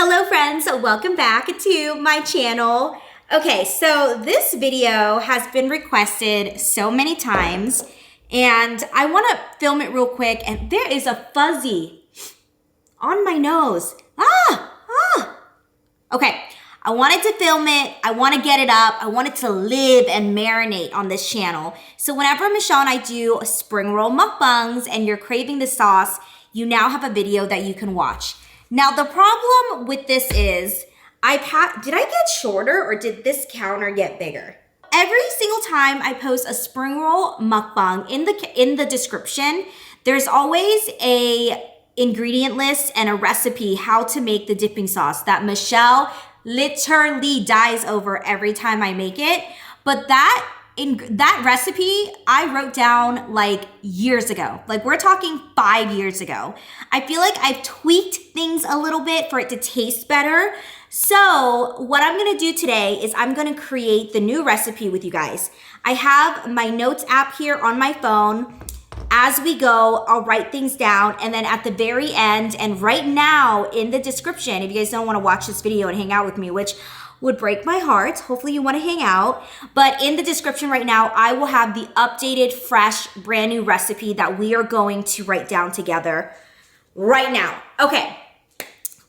Hello friends, welcome back to my channel. Okay, so this video has been requested so many times and I want to film it real quick, and there is a fuzzy on my nose. Okay, I wanted to film it, I want to get it up, I want it to live and marinate on this channel. So whenever Michelle and I do spring roll mukbangs and you're craving the sauce, you now have a video that you can watch. Now the problem with this is, did I get shorter or did this counter get bigger? Every single time I post a spring roll mukbang, in the description, there's always a ingredient list and a recipe how to make the dipping sauce that Michelle literally dies over every time I make it. But that recipe I wrote down like years ago. Like we're talking 5 years ago. I feel like I've tweaked things a little bit for it to taste better. So what I'm gonna do today is I'm gonna create the new recipe with you guys. I have my notes app here on my phone. As we go, I'll write things down, and then at the very end and right now in the description, if you guys don't wanna watch this video and hang out with me, which would break my heart. Hopefully you want to hang out. But in the description right now, I will have the updated, fresh, brand new recipe that we are going to write down together right now. Okay,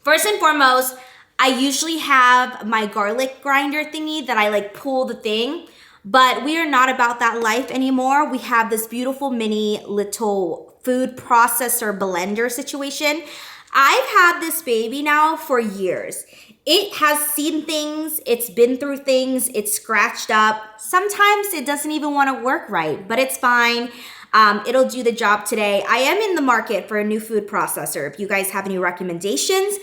first and foremost, I usually have my garlic grinder thingy that I like pull the thing, but we are not about that life anymore. We have this beautiful mini little food processor blender situation. I've had this baby now for years. It has seen things, it's been through things, it's scratched up. Sometimes it doesn't even want to work right, but it's fine. It'll do the job today. I am in the market for a new food processor. If you guys have any recommendations,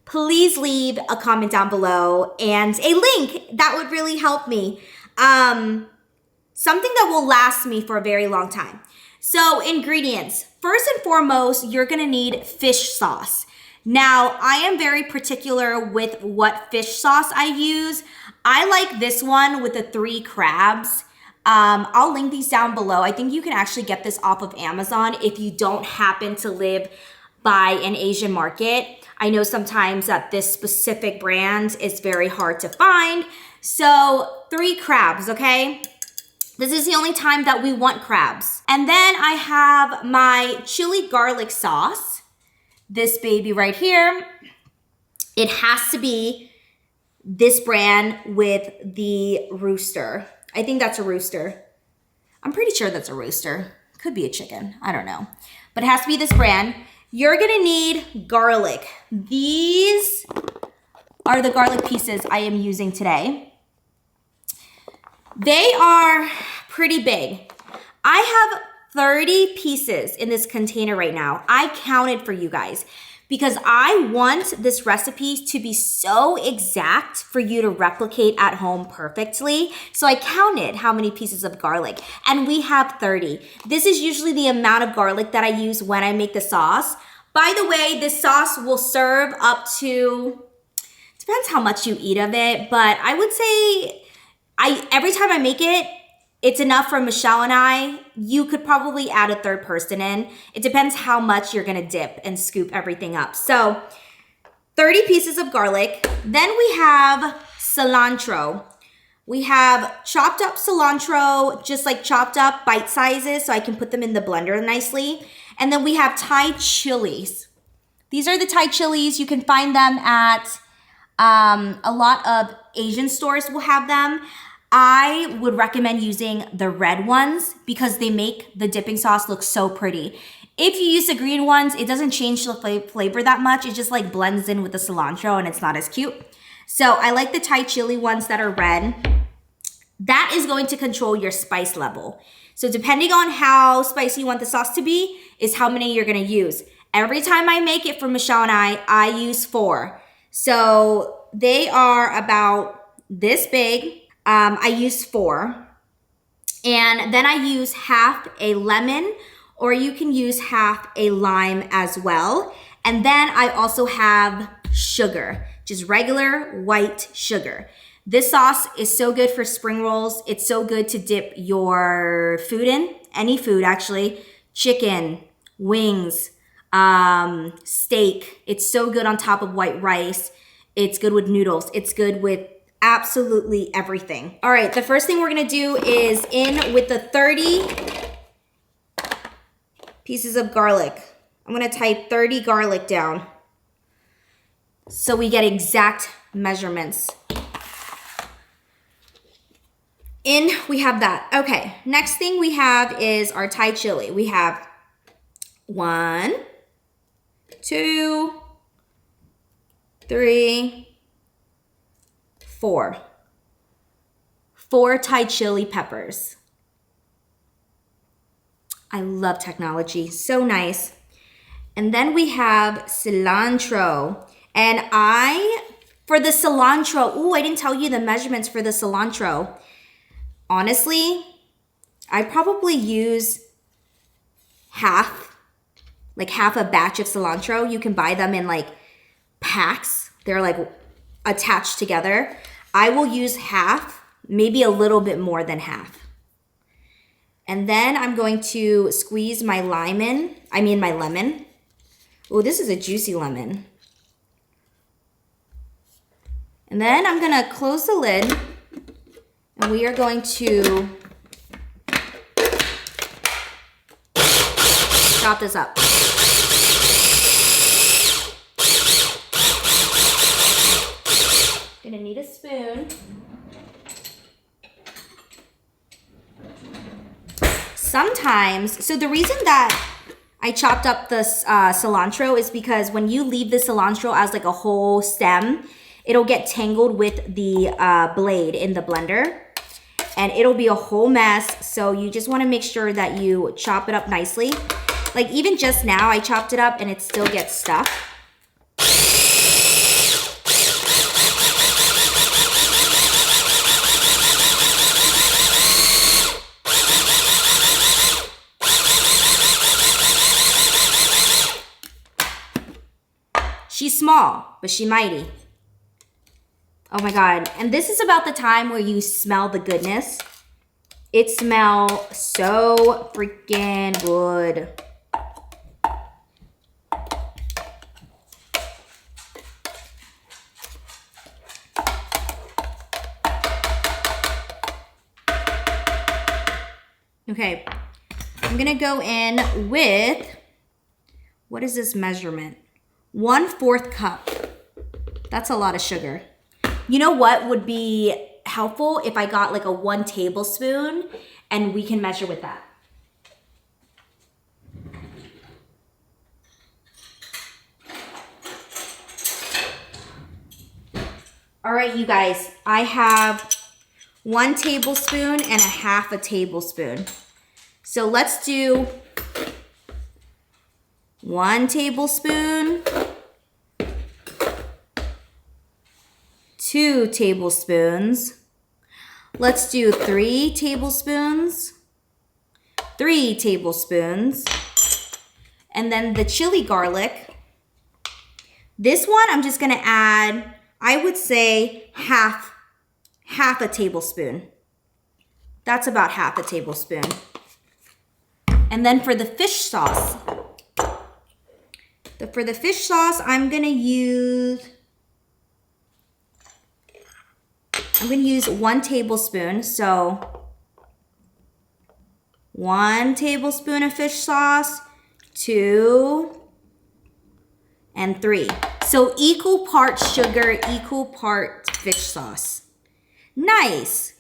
please leave a comment down below and a link. That would really help me. Something that will last me for a very long time. So ingredients. First and foremost, you're gonna need fish sauce. Now, I am very particular with what fish sauce I use. I like this one with the 3 crabs. I'll link these down below. I think you can actually get this off of Amazon if you don't happen to live by an Asian market. I know sometimes that this specific brand is very hard to find. So 3 crabs, okay? This is the only time that we want crabs. And then I have my chili garlic sauce. This baby right here. It has to be this brand with the rooster. I think that's a rooster. I'm pretty sure that's a rooster. Could be a chicken, I don't know. But it has to be this brand. You're gonna need garlic. These are the garlic pieces I am using today. They are pretty big. I have 30 pieces in this container right now. I counted for you guys because I want this recipe to be so exact for you to replicate at home perfectly. So I counted how many pieces of garlic, and we have 30. This is usually the amount of garlic that I use when I make the sauce. By the way, this sauce will serve up to, depends how much you eat of it, but I would say every time I make it, it's enough for Michelle and I. You could probably add a 3rd person in. It depends how much you're gonna dip and scoop everything up. So 30 pieces of garlic. Then we have cilantro. We have chopped up cilantro, just like chopped up bite sizes so I can put them in the blender nicely. And then we have Thai chilies. These are the Thai chilies. You can find them at a lot of Asian stores will have them. I would recommend using the red ones because they make the dipping sauce look so pretty. If you use the green ones, it doesn't change the flavor that much. It just like blends in with the cilantro and it's not as cute. So I like the Thai chili ones that are red. That is going to control your spice level. So depending on how spicy you want the sauce to be is how many you're gonna use. Every time I make it for Michelle and I use 4. So they are about this big. I use 4, and then I use half a lemon, or you can use half a lime as well. And then I also have sugar, just regular white sugar. This sauce is so good for spring rolls. It's so good to dip your food in, any food actually, chicken, wings, steak. It's so good on top of white rice. It's good with noodles. It's good with absolutely everything. All right, the first thing we're gonna do is in with the 30 pieces of garlic. I'm gonna type 30 garlic down so we get exact measurements. In, we have that. Okay, next thing we have is our Thai chili. We have 1, 2, 3, 4. 4 Thai chili peppers. I love technology, so nice. And then we have cilantro. And for the cilantro, ooh, I didn't tell you the measurements for the cilantro. Honestly, I probably use half a batch of cilantro. You can buy them in like packs. They're like attached together. I will use half, maybe a little bit more than half. And then I'm going to squeeze my lemon. Oh, this is a juicy lemon. And then I'm gonna close the lid and we are going to chop this up. Gonna need a spoon. Sometimes, so the reason that I chopped up the cilantro is because when you leave the cilantro as like a whole stem, it'll get tangled with the blade in the blender and it'll be a whole mess. So you just wanna make sure that you chop it up nicely. Like even just now I chopped it up and it still gets stuck. She's small, but she's mighty. Oh my God. And this is about the time where you smell the goodness. It smells so freaking good. Okay, I'm gonna go in with, what is this measurement? 1/4 cup. That's a lot of sugar. You know what would be helpful if I got like a 1 tablespoon and we can measure with that. All right, you guys, I have 1 tablespoon and 1/2 tablespoon. So let's do 1 tablespoon, 2 tablespoons. Let's do 3 tablespoons, 3 tablespoons. And then the chili garlic. This one I'm just gonna add, I would say half a tablespoon. That's about 1/2 tablespoon. And then for the fish sauce, I'm gonna use 1 tablespoon. So 1 tablespoon of fish sauce, 2, and 3. So equal parts sugar, equal parts fish sauce. Nice.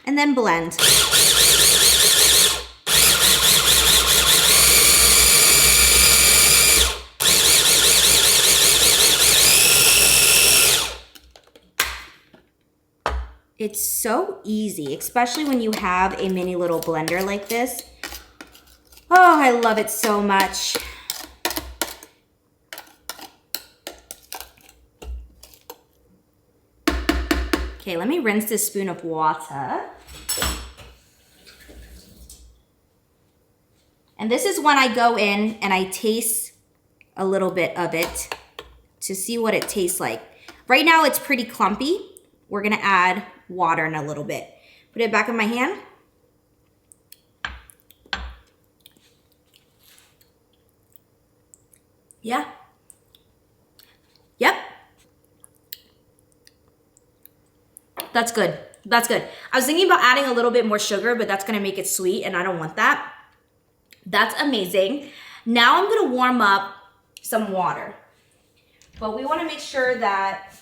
And then blend. It's so easy, especially when you have a mini little blender like this. Oh, I love it so much. Okay, let me rinse this spoon of water. And this is when I go in and I taste a little bit of it to see what it tastes like. Right now it's pretty clumpy. We're gonna add water in a little bit. Put it back in my hand. Yeah. that's good. That's good. I was thinking about adding a little bit more sugar, but that's gonna make it sweet and I don't want that. That's amazing. Now I'm gonna warm up some water. But we wanna make sure that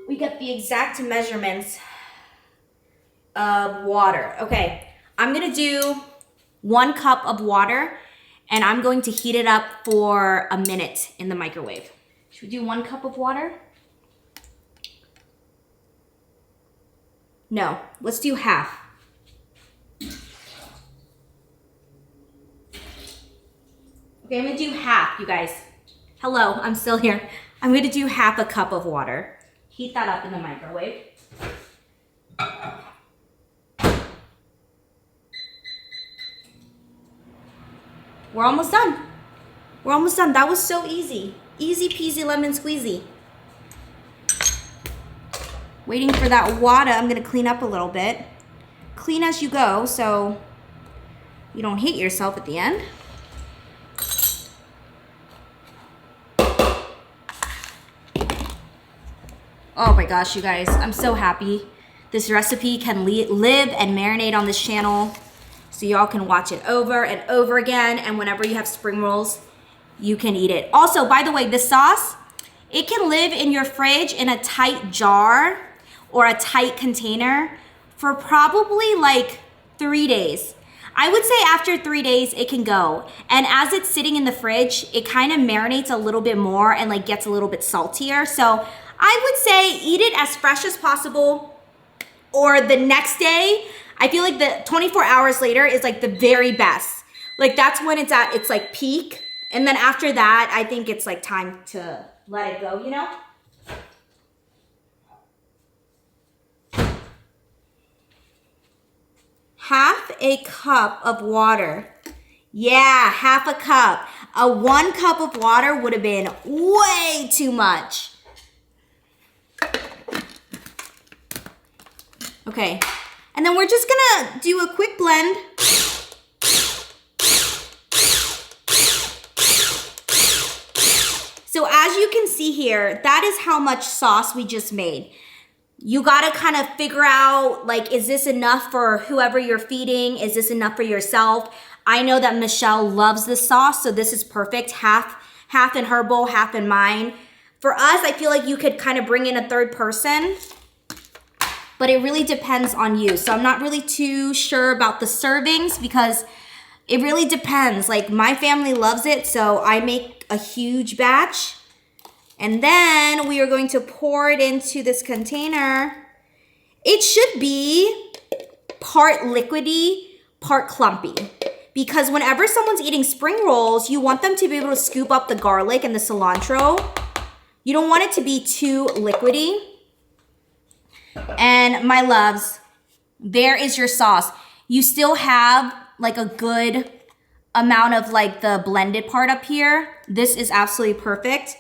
we get the exact measurements of water. Okay, I'm gonna do 1 cup of water and I'm going to heat it up for a minute in the microwave. Should we do 1 cup of water? No, let's do half. Okay, I'm gonna do half, you guys. Hello, I'm still here. I'm gonna do half a cup of water. Heat that up in the microwave. We're almost done. We're almost done. That was so easy. Easy peasy lemon squeezy. Waiting for that water, I'm gonna clean up a little bit. Clean as you go so you don't hate yourself at the end. Oh my gosh, you guys, I'm so happy. This recipe can live and marinate on this channel so y'all can watch it over and over again, and whenever you have spring rolls, you can eat it. Also, by the way, this sauce, it can live in your fridge in a tight jar or a tight container for probably like 3 days. I would say after 3 days, it can go. And as it's sitting in the fridge, it kind of marinates a little bit more and like gets a little bit saltier. So I would say eat it as fresh as possible or the next day. I feel like the 24 hours later is like the very best. Like that's when it's at its like peak. And then after that, I think it's like time to let it go, you know? Half a cup of water. Yeah, half a cup. A 1 cup of water would have been way too much. Okay, and then we're just gonna do a quick blend. So as you can see here, that is how much sauce we just made. You gotta kind of figure out, like, is this enough for whoever you're feeding? Is this enough for yourself? I know that Michelle loves this sauce, so this is perfect. Half in her bowl, half in mine. For us, I feel like you could kind of bring in a third person, but it really depends on you. So I'm not really too sure about the servings because it really depends. Like my family loves it, so I make a huge batch. And then we are going to pour it into this container. It should be part liquidy, part clumpy. Because whenever someone's eating spring rolls, you want them to be able to scoop up the garlic and the cilantro. You don't want it to be too liquidy. And my loves, there is your sauce. You still have like a good amount of like the blended part up here. This is absolutely perfect.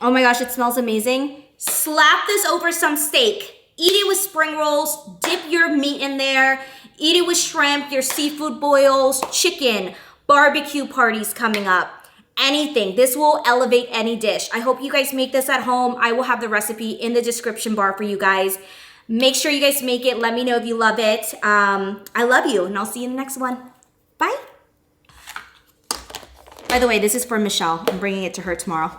Oh my gosh, it smells amazing. Slap this over some steak. Eat it with spring rolls. Dip your meat in there. Eat it with shrimp, your seafood boils, chicken, barbecue parties coming up. Anything. This will elevate any dish. I hope you guys make this at home. I will have the recipe in the description bar for you guys. Make sure you guys make it. Let me know if you love it. I love you, and I'll see you in the next one. Bye. By the way, this is for Michelle. I'm bringing it to her tomorrow.